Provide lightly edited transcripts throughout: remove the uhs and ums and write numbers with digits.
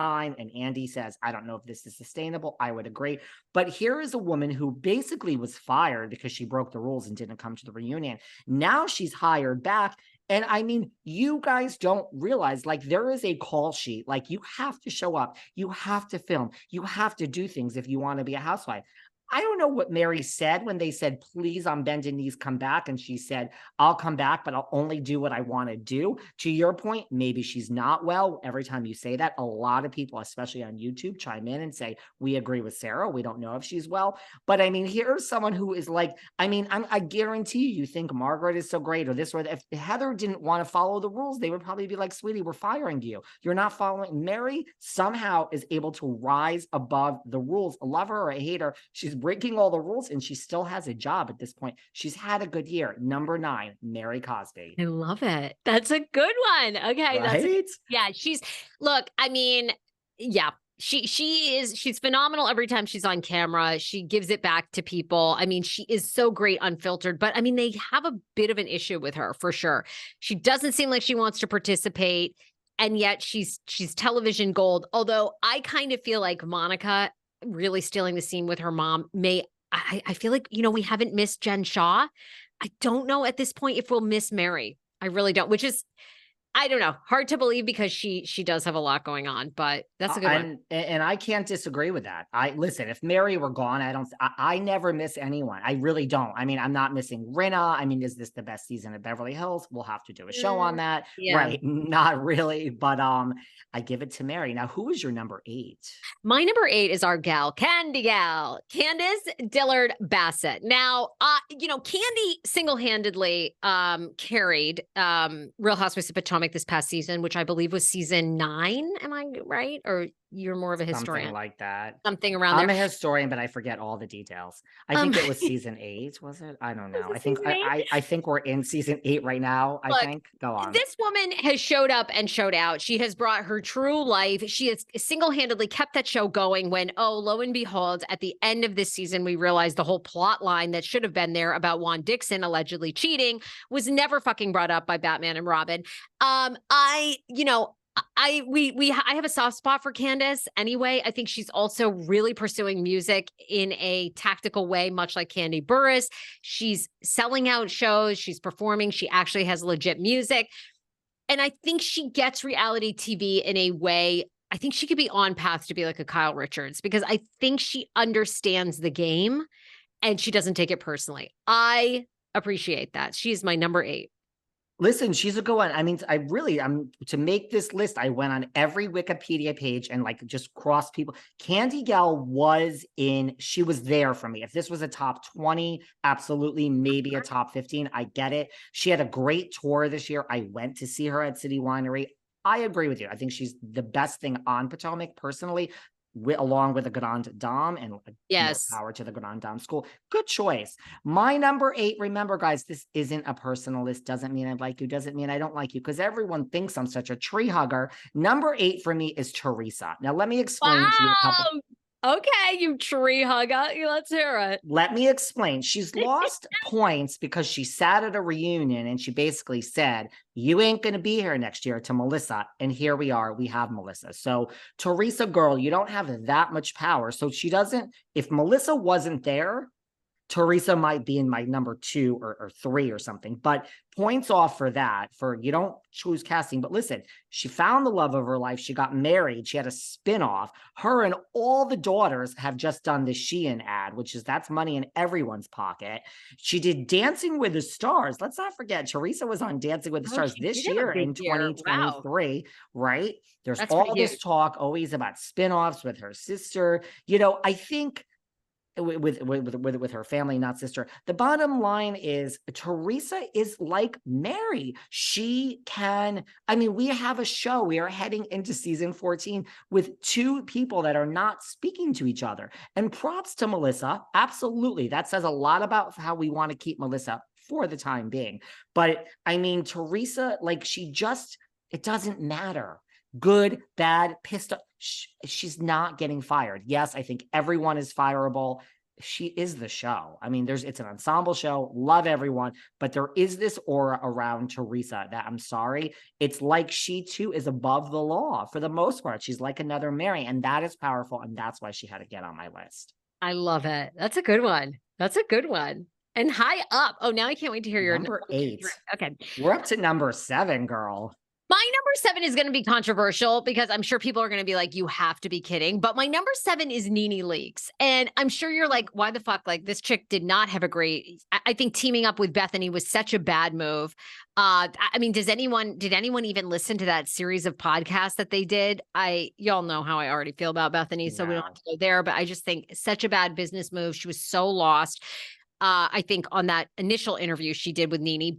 time. And Andy says, I don't know if this is sustainable. I would agree. But here is a woman who basically was fired because she broke the rules and didn't come to the reunion. Now she's hired back. And I mean, you guys don't realize, like, there is a call sheet. Like, you have to show up. You have to film. You have to do things if you want to be a housewife. I don't know what Mary said when they said, please, on bended knees, come back. And she said, I'll come back, but I'll only do what I want to do. To your point, maybe she's not well. Every time you say that, a lot of people, especially on YouTube, chime in and say, we agree with Sarah. We don't know if she's well. But I mean, here's someone who is like, I mean, I guarantee you think Margaret is so great or this or that. If Heather didn't want to follow the rules, they would probably be like, sweetie, we're firing you. You're not following. Mary somehow is able to rise above the rules. Love her or hate her. She's breaking all the rules and she still has a job at this point. She's had a good year. Number 9, Mary Cosby. I love it. That's a good one. Okay. Right? Look, I mean, yeah, she's phenomenal every time she's on camera. She gives it back to people. I mean, she is so great unfiltered, but I mean, they have a bit of an issue with her for sure. She doesn't seem like she wants to participate. And yet she's television gold. Although I kind of feel like Monica really stealing the scene with her mom I feel like, we haven't missed Jen Shaw. I don't know at this point if we'll miss Mary. I really don't, which is, I don't know, hard to believe because she does have a lot going on, but that's a good one. And I can't disagree with that. Listen, if Mary were gone, I never miss anyone. I really don't. I mean, I'm not missing Rinna. I mean, is this the best season of Beverly Hills? We'll have to do a show on that. Yeah. Right. Not really. But I give it to Mary. Now, who is your number 8? My number 8 is our gal, Candiace Dillard Bassett. Now, Candy single-handedly carried Real Housewives of Potomac this past season, which I believe was season 9. Am I right? Or you're more of a historian? Something like that. Something around there. I'm a historian, but I forget all the details. I think it was season 8, was it? I don't know. I think we're in season 8 right now. Look, I think. Go on. This woman has showed up and showed out. She has brought her true life. She has single-handedly kept that show going when, lo and behold, at the end of this season, we realized the whole plot line that should have been there about Juan Dixon allegedly cheating was never fucking brought up by Batman and Robin. I have a soft spot for Candiace anyway. I think she's also really pursuing music in a tactical way, much like Kandi Burruss. She's selling out shows. She's performing. She actually has legit music. And I think she gets reality TV in a way. I think she could be on path to be like a Kyle Richards because I think she understands the game and she doesn't take it personally. I appreciate that. She's my number 8. Listen, she's a good one. I mean, to make this list, I went on every Wikipedia page and like just crossed people. Candy Gal she was there for me. If this was a top 20, absolutely, maybe a top 15. I get it. She had a great tour this year. I went to see her at City Winery. I agree with you. I think she's the best thing on Potomac personally. Along with the Grand Dame and yes, power to the Grand Dame school. Good choice. My number 8, remember guys, this isn't a personal list. Doesn't mean I like you. Doesn't mean I don't like you because everyone thinks I'm such a tree hugger. Number 8 for me is Teresa. Now let me explain to you a couple. Okay, you tree hugger. Let's hear it. Let me explain. She's lost points because she sat at a reunion and she basically said, you ain't going to be here next year to Melissa. And here we are. We have Melissa. So Teresa, girl, you don't have that much power. So if Melissa wasn't there, Teresa might be in my number 2 or 3 or something, but points off for that, you don't choose casting. But listen, she found the love of her life. She got married. She had a spinoff. Her and all the daughters have just done the Shein ad, that's money in everyone's pocket. She did Dancing with the Stars. Let's not forget, Teresa was on Dancing with the Stars this year in 2023, right? There's all this talk always about spinoffs with her sister. I think with her family, not sister. The bottom line is Teresa is like Mary. We have a show. We are heading into season 14 with 2 people that are not speaking to each other. And props to Melissa. Absolutely. That says a lot about how we want to keep Melissa for the time being. But I mean, Teresa, it doesn't matter. Good, bad, pissed off. She's not getting fired. Yes, I think everyone is fireable. she is the show. I mean, it's an ensemble show, love everyone, but there is this aura around Teresa that I'm sorry. It's like she too is above the law for the most part. She's like another Mary, and that is powerful. And that's why she had to get on my list. I love it. That's a good one. That's a good one. And high up. Oh, now I can't wait to hear your number 8. Okay. We're up to number 7, girl. My number 7 is going to be controversial because I'm sure people are going to be like, you have to be kidding. But my number 7 is Nene Leakes. And I'm sure you're like, why the fuck? Like, this chick did not have a great, I think teaming up with Bethany was such a bad move. I mean, did anyone even listen to that series of podcasts that they did? Y'all know how I already feel about Bethany, so we don't have to go there, but I just think such a bad business move. She was so lost. I think on that initial interview she did with Nene,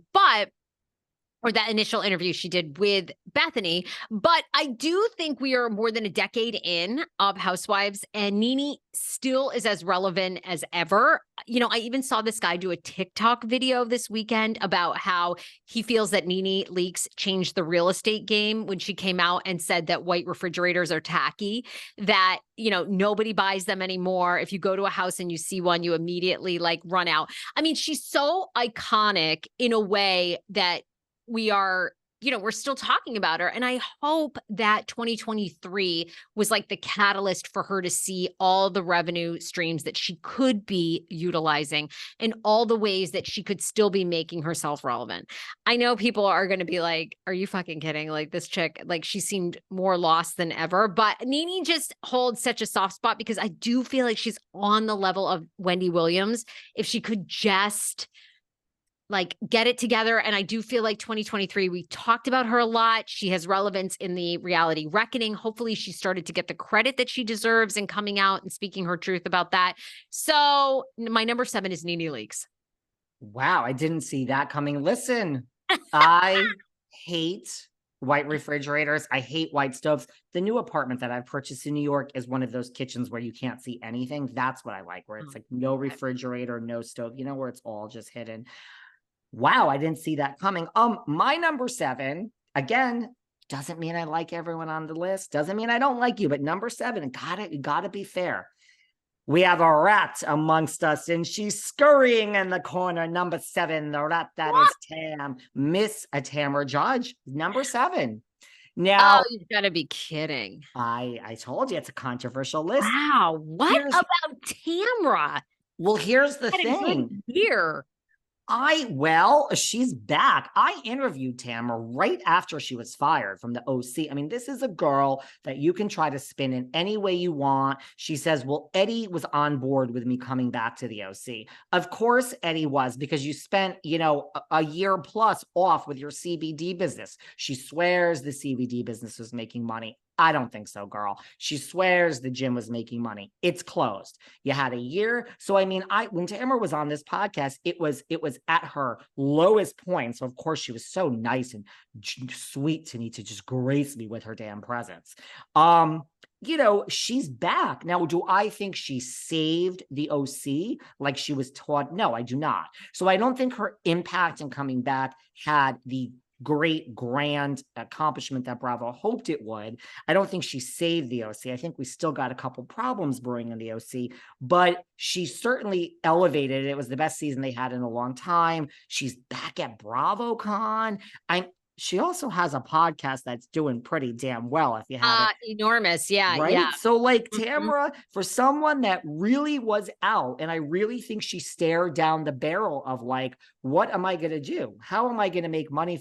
or that initial interview she did with Bethany. But I do think we are more than a decade in of Housewives, and Nene still is as relevant as ever. You know, I even saw this guy do a TikTok video this weekend about how he feels that Nene Leakes changed the real estate game when she came out and said that white refrigerators are tacky, that, you know, nobody buys them anymore. If you go to a house and you see one, you immediately like run out. I mean, she's so iconic in a way that we are, you know, we're still talking about her. And I hope that 2023 was like the catalyst for her to see all the revenue streams that she could be utilizing and all the ways that she could still be making herself relevant. I know people are going to be like, are you fucking kidding? Like, this chick, like, she seemed more lost than ever. But Nene just holds such a soft spot because I do feel like she's on the level of Wendy Williams. If she could just like get it together. And I do feel like 2023, we talked about her a lot. She has relevance in the reality reckoning. Hopefully she started to get the credit that she deserves in coming out and speaking her truth about that. So my number 7 is Nene Leakes. Wow. I didn't see that coming. Listen, I hate white refrigerators. I hate white stoves. The new apartment that I've purchased in New York is one of those kitchens where you can't see anything. That's what I like, where it's like no refrigerator, no stove, you know, where it's all just hidden. Wow, I didn't see that coming. My number 7, again, doesn't mean I like everyone on the list. Doesn't mean I don't like you, but number 7, gotta be fair. We have a rat amongst us, and she's scurrying in the corner. Number 7, the rat that is Miss Tamra Judge, number 7. Now, you've got to be kidding. I told you it's a controversial list. Wow, what about Tamra? Well, here's the thing. Here. She's back. I interviewed Tamra right after she was fired from the OC. I mean, this is a girl that you can try to spin in any way you want. She says, well, Eddie was on board with me coming back to the OC. Of course, Eddie was, because you spent, you know, a year plus off with your CBD business. She swears the CBD business was making money. I don't think so, girl. She swears the gym was making money. It's closed. You had a year. So, I mean, when Tamra was on this podcast, it was at her lowest point. So, of course, she was so nice and sweet to me to just grace me with her damn presence. You know, she's back. Now, do I think she saved the OC like she was taught? No, I do not. So I don't think her impact in coming back had the great grand accomplishment that Bravo hoped it would. I don't think she saved the OC. I think we still got a couple problems brewing in the OC, but she certainly elevated it. It was the best season they had in a long time. She's back at BravoCon. She also has a podcast that's doing pretty damn well. If you have enormous. Yeah. Right. Yeah. So like Tamra, for someone that really was out, and I really think she stared down the barrel of like, what am I going to do? How am I going to make money